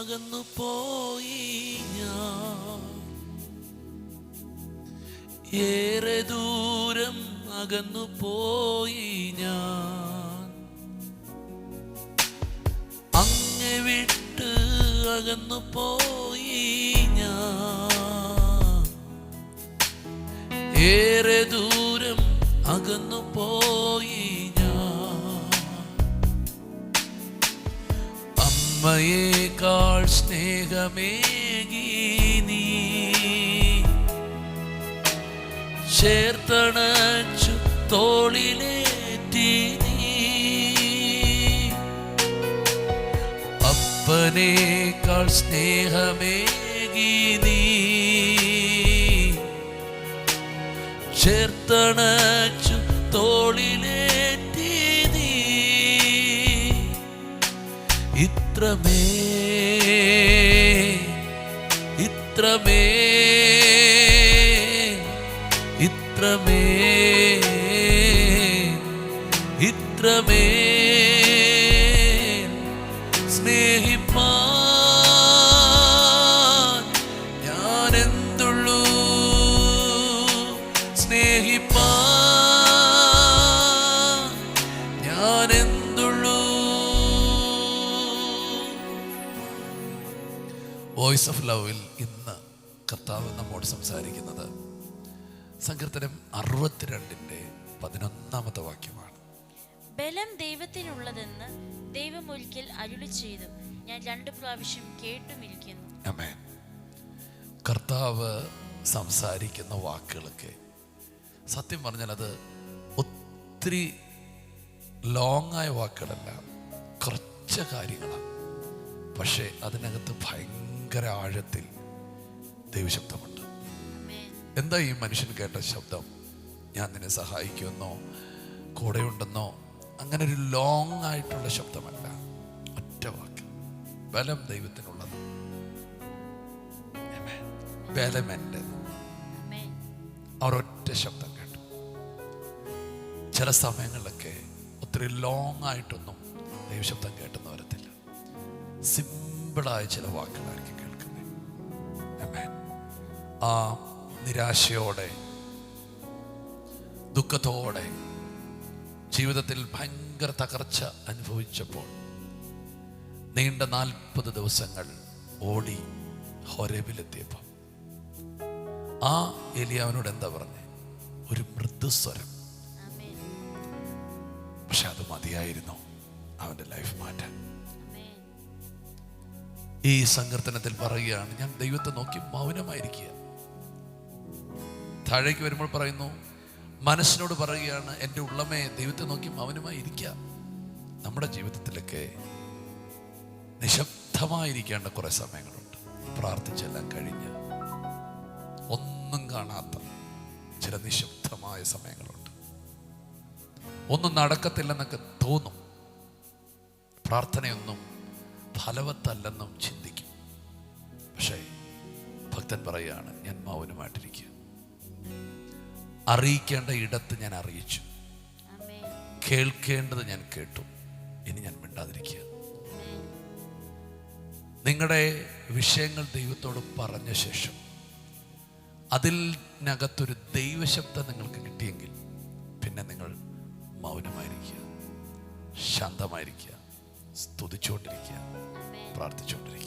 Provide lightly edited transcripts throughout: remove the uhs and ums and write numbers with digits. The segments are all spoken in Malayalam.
അകന്നു പോയി ഞാൻ, ഏറെ ദൂരം അകന്നു പോയി ഞാൻ, അങ്ങെ വിട്ട് അകന്നു പോയി ഞാൻ, ഏറെ ദൂരം അകന്നു പോയി ഞാൻ. അമ്മയേക്കാൾ സ്നേഹമേകി നീ ചേർത്തണച്ചു തോളിലേറ്റി നീ, അപ്പനേക്കാൾ സ്നേഹമേകി നീ ചേർത്തണച്ചു തോളിലേറ്റി നീ, ഇത്രമേ ഇത്രമേ ഇത്രമേ ഇത്രമേ സ്നേഹിപ്പാൻ ഞാനെന്തുള്ളൂ, സ്നേഹിപ്പാൻ ഞാനെന്തുള്ളൂ. വോയിസ് ഓഫ് ലവിൽ ഇന്ന് കർത്താവ് നമ്മോട് സംസാരിക്കുന്നത് സങ്കീർത്തനം 62-11 വാക്യമാണ്. ബലം ദൈവത്തിനുള്ളതെന്ന് ദൈവം ഒരിക്കൽ അരുളി ചെയ്തു, ഞാൻ 2 പ്രാവശ്യം കേട്ടുമിരിക്കുന്നു. ആമേൻ. കർത്താവ് സംസാരിക്കുന്ന വാക്കുകളൊക്കെ സത്യം പറഞ്ഞാൽ അത് ഒത്തിരി ലോങ് ആയ വാക്കുകളല്ല, കുറച്ച് കാര്യങ്ങളാണ്. പക്ഷേ അതിനകത്ത് ഭയങ്കര ആഴത്തിൽ ദൈവശബ്ദമുണ്ട്. എന്താ ഈ മനുഷ്യൻ കേട്ട ശബ്ദം? ഞാൻ നിന്നെ സഹായിക്കുമെന്നോ കൂടെയുണ്ടെന്നോ അങ്ങനെ ഒരു ലോങ് ആയിട്ടുള്ള ശബ്ദമല്ല, ഒറ്റ വാക്ക്. ബലം ദൈവത്തിനുള്ളത്, ബലം എൻ്റെ. ഒരൊറ്റ ശബ്ദം കേട്ടു. ചില സമയങ്ങളിലൊക്കെ ഒത്തിരി ലോങ് ആയിട്ടൊന്നും ദൈവശബ്ദം കേട്ടെന്ന് വരത്തില്ല. സിമ്പിളായ ചില വാക്കുകളായിരിക്കും കേൾക്കുന്നത്. ആ നിരാശയോടെ ദുഃഖത്തോടെ ജീവിതത്തിൽ ഭയങ്കര തകർച്ച അനുഭവിച്ചപ്പോൾ നീണ്ട 40 ദിവസങ്ങൾ ഓടി ഹോരേബിലെത്തിയപ്പോൾ ആ ഏലിയാവിനോട് എന്താ പറഞ്ഞേ? ഒരു മൃദുസ്വരം. പക്ഷെ അത് മതിയായിരുന്നു അവന്റെ ലൈഫ് മാറ്റാൻ. ഈ സങ്കീർത്തനത്തിൽ പറയുകയാണ്, ഞാൻ ദൈവത്തെ നോക്കി മൗനമായിരിക്കുക. താഴേക്ക് വരുമ്പോൾ പറയുന്നു, മനസ്സിനോട് പറയുകയാണ്, എൻ്റെ ഉള്ളമേ ദൈവത്തെ നോക്കി മൗനമായി ഇരിക്കുക. നമ്മുടെ ജീവിതത്തിലൊക്കെ നിശബ്ദമായിരിക്കേണ്ട കുറെ സമയങ്ങളുണ്ട്. പ്രാർത്ഥിച്ചെല്ലാം കഴിഞ്ഞ് ഒന്നും കാണാത്ത ചില നിശബ്ദമായ സമയങ്ങളുണ്ട്. ഒന്നും നടക്കത്തില്ലെന്നൊക്കെ തോന്നും. പ്രാർത്ഥനയൊന്നും ഫലവത്തല്ലെന്നും ചിന്തിക്കും. പക്ഷേ ഭക്തൻ പറയുകയാണ്, ഞാൻ മൗനമായിട്ടിരിക്കുക. അറിയിക്കേണ്ട ഇടത്ത് ഞാൻ അറിയിച്ചു, കേൾക്കേണ്ടത് ഞാൻ കേട്ടു. ഇനി ഞാൻ മിണ്ടാതിരിക്കുക. നിങ്ങളുടെ വിഷയങ്ങൾ ദൈവത്തോട് പറഞ്ഞ ശേഷം അതിനകത്തൊരു ദൈവശബ്ദം നിങ്ങൾക്ക് കിട്ടിയെങ്കിൽ പിന്നെ നിങ്ങൾ മൗനമായിരിക്കുക, ശാന്തമായിരിക്കുക, സ്തുതിച്ചുകൊണ്ടിരിക്കുക, പ്രാർത്ഥിച്ചുകൊണ്ടിരിക്കുക.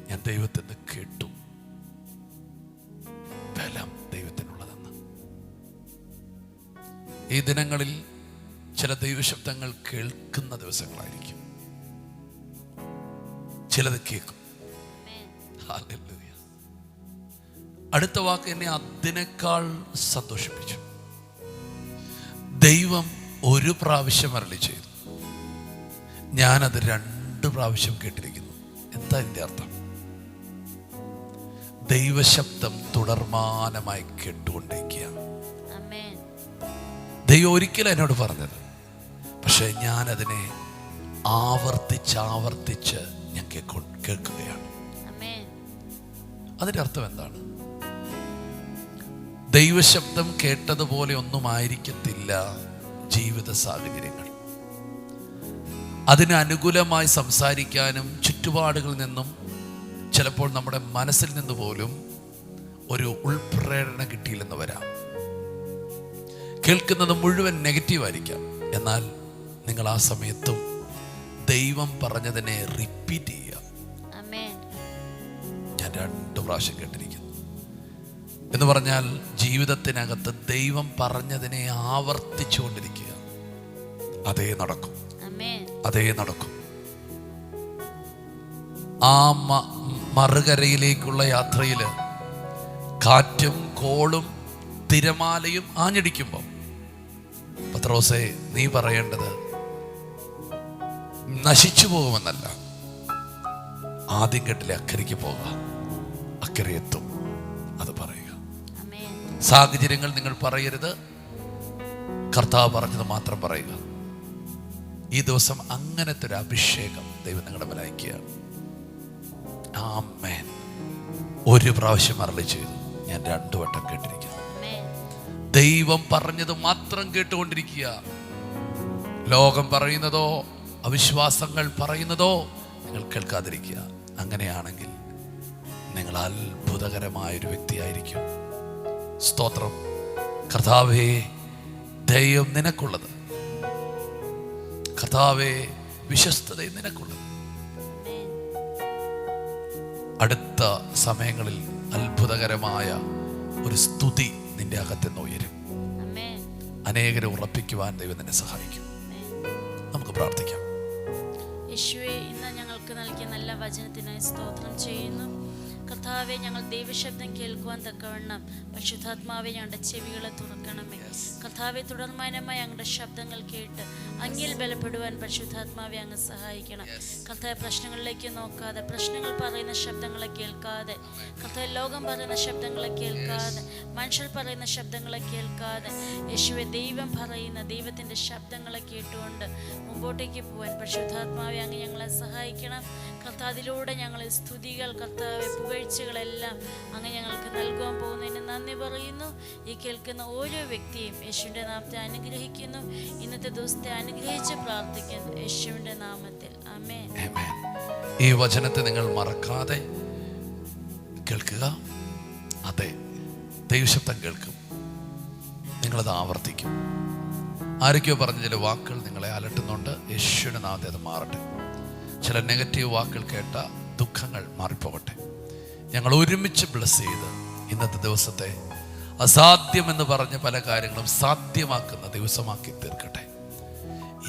ഞാൻ ദൈവത്തിന് കേട്ടു. ബലം ദൈവത്തിനുള്ളതെന്ന്. ഈ ദിനങ്ങളിൽ ചില ദൈവശബ്ദങ്ങൾ കേൾക്കുന്ന ദിവസങ്ങളായിരിക്കും. ചിലത് കേൾക്കും. ഹല്ലേലൂയ. അടുത്ത വാക്ക് എന്നെ അതിനേക്കാൾ സന്തോഷിപ്പിച്ചു. ദൈവം 1 പ്രാവശ്യം അരുളി ചെയ്തു, ഞാനത് 2 പ്രാവശ്യം കേട്ടിരിക്കുന്നു. എന്താ ഇതിന്റെ അർത്ഥം? ദൈവശബ്ദം തുടർമാനമായി കേട്ടുകൊണ്ടിരിക്കുക. ദൈവം ഒരിക്കലും എന്നോട് പറഞ്ഞത്, പക്ഷെ ഞാനതിനെ ആവർത്തിച്ച് ഞാൻ കേൾക്കുകയാണ്. അതിന്റെ അർത്ഥം എന്താണ്? ദൈവശബ്ദം കേട്ടതുപോലെ ഒന്നും ആയിരിക്കത്തില്ല ജീവിത സാഹചര്യങ്ങൾ. അതിന് അനുകൂലമായി സംസാരിക്കാനും ചുറ്റുപാടുകളിൽ നിന്നും ചിലപ്പോൾ നമ്മുടെ മനസ്സിൽ നിന്ന് പോലും ഒരു ഉൾപ്രേരണ കിട്ടിയില്ലെന്ന് വരാം. കേൾക്കുന്നത് മുഴുവൻ നെഗറ്റീവായിരിക്കാം. എന്നാൽ നിങ്ങൾ ആ സമയത്തും ദൈവം പറഞ്ഞതിനെ റിപ്പീറ്റ് ചെയ്യുക. ഞാൻ 2 പ്രാവശ്യം കേട്ടിരിക്കുന്നു എന്ന് പറഞ്ഞാൽ ജീവിതത്തിനകത്ത് ദൈവം പറഞ്ഞതിനെ ആവർത്തിച്ചു കൊണ്ടിരിക്കുക. അതേ നടക്കും, അതേ നടക്കും. ആ മറുകരയിലേക്കുള്ള യാത്രയിൽ കാറ്റും കോളും തിരമാലയും ആഞ്ഞടിക്കുമ്പോൾ പത്രോസേ, നീ പറയേണ്ടത് നശിച്ചു പോകുമെന്നല്ല, ആദ്യം കെട്ടിലെ അക്കരയ്ക്ക് പോവുക, അക്കരെ എത്തും, അത് പറയുക. സാഹചര്യങ്ങൾ നിങ്ങൾ പറയരുത്, കർത്താവ് പറഞ്ഞത് മാത്രം പറയുക. ഈ ദിവസം അങ്ങനത്തെ ഒരു അഭിഷേകം ദൈവം നിങ്ങളുടെ മേൽ അയക്കുകയാണ്. ആമേൻ. 1 പ്രാവശ്യം അരുളി ചെയ്തു, ഞാൻ 2 വട്ടം കേട്ടിരിക്കുന്നു. ദൈവം പറഞ്ഞത് മാത്രം കേട്ടുകൊണ്ടിരിക്കുക. ലോകം പറയുന്നതോ അവിശ്വാസങ്ങൾ പറയുന്നതോ നിങ്ങൾ കേൾക്കാതിരിക്കുക. അങ്ങനെയാണെങ്കിൽ നിങ്ങൾ അത്ഭുതകരമായൊരു വ്യക്തിയായിരിക്കും. സ്തോത്രം. കർത്താവേ, ദൈവം നിനക്കുള്ളത്. കർത്താവേ, വിശ്വസ്തത നിനക്കുള്ളത്. അടുത്ത സമയങ്ങളിൽ അത്ഭുതകരമായ ഒരു സ്തുതി നിന്റെ അകത്തുനിന്ന് ഉയരും. അനേകരെ ഉറപ്പിക്കുവാൻ ദൈവം നിന്നെ സഹായിക്കും. നമുക്ക് പ്രാർത്ഥിക്കാം. യേശുവേ, ഇന്ന് ഞങ്ങൾക്ക് നൽകിയ നല്ല വചനത്തിനായി സ്തോത്രം ചെയ്യുന്നു. കർത്താവെ, ഞങ്ങൾ ദൈവശബ്ദം കേൾക്കുവാൻ തക്കവണ്ണം പരിശുദ്ധാത്മാവെ ഞങ്ങളുടെ ചെവികളെ തുറക്കണമേ. കർത്താവെ, തുടർമാനമായി ഞങ്ങളുടെ ശബ്ദങ്ങൾ കേട്ട് അങ്ങിൽ ബലപ്പെടുവാൻ പരിശുദ്ധാത്മാവെ അങ്ങ് സഹായിക്കണം. കർത്താവെ, പ്രശ്നങ്ങളിലേക്ക് നോക്കാതെ, പ്രശ്നങ്ങൾ പറയുന്ന ശബ്ദങ്ങളെ കേൾക്കാതെ, കർത്താവെ, ലോകം പറയുന്ന ശബ്ദങ്ങളെ കേൾക്കാതെ, മനുഷ്യർ പറയുന്ന ശബ്ദങ്ങളെ കേൾക്കാതെ, യേശുവെ, ദൈവം പറയുന്ന ദൈവത്തിൻ്റെ ശബ്ദങ്ങളെ കേട്ടുകൊണ്ട് മുമ്പോട്ടേക്ക് പോകാൻ പരിശുദ്ധാത്മാവെ അങ്ങ് ഞങ്ങളെ സഹായിക്കണം. കർത്താവ്, അതിലൂടെ ഞങ്ങളെ സ്തുതികൾ, കർത്താവെ, പുകഴ്ചകളെല്ലാം അങ്ങ് ഞങ്ങൾക്ക് നൽകുവാൻ പോകുന്നതിന് നന്ദി പറയുന്നു. ഈ കേൾക്കുന്ന ഓരോ വ്യക്തിയും യേശുവിൻ്റെ നാമത്തെ അനുഗ്രഹിക്കുന്നു. ഇന്നത്തെ ദിവസത്തെ അനുഗ്രഹിച്ച് പ്രാർത്ഥിക്കുന്നു യേശുവിൻ്റെ നാമത്തിൽ. ആമേൻ. ഈ വചനത്തെ നിങ്ങൾ മറക്കാതെ കേൾക്കുക. അതെ, ദൈവശബ്ദം കേൾക്കും, നിങ്ങളത് ആവർത്തിക്കും. ആരൊക്കെയോ പറഞ്ഞ ചില വാക്കുകൾ നിങ്ങളെ അലട്ടുന്നുണ്ട്. യേശുവിൻ്റെ നാമത്തെ അത് മാറട്ടെ. ചില നെഗറ്റീവ് വാക്കുകൾ കേട്ട ദുഃഖങ്ങൾ മാറിപ്പോകട്ടെ. ഞങ്ങൾ ഒരുമിച്ച് ബ്ലസ് ചെയ്ത് ഇന്നത്തെ ദിവസത്തെ അസാധ്യമെന്ന് പറഞ്ഞ പല കാര്യങ്ങളും സാധ്യമാക്കുന്ന ദിവസമാക്കി തീർക്കട്ടെ.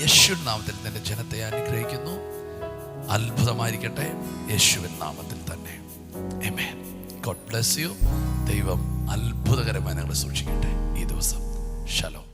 യേശുവിൻ നാമത്തിൽ നിന്റെ ജനത്തെ അനുഗ്രഹിക്കുന്നു. അത്ഭുതമായിരിക്കട്ടെ യേശുവിൻ നാമത്തിൽ തന്നെ. ആമേൻ. God bless you. ദൈവം അത്ഭുതകരമായി ഞങ്ങളെ സൂക്ഷിക്കട്ടെ ഈ ദിവസം. ശലോം.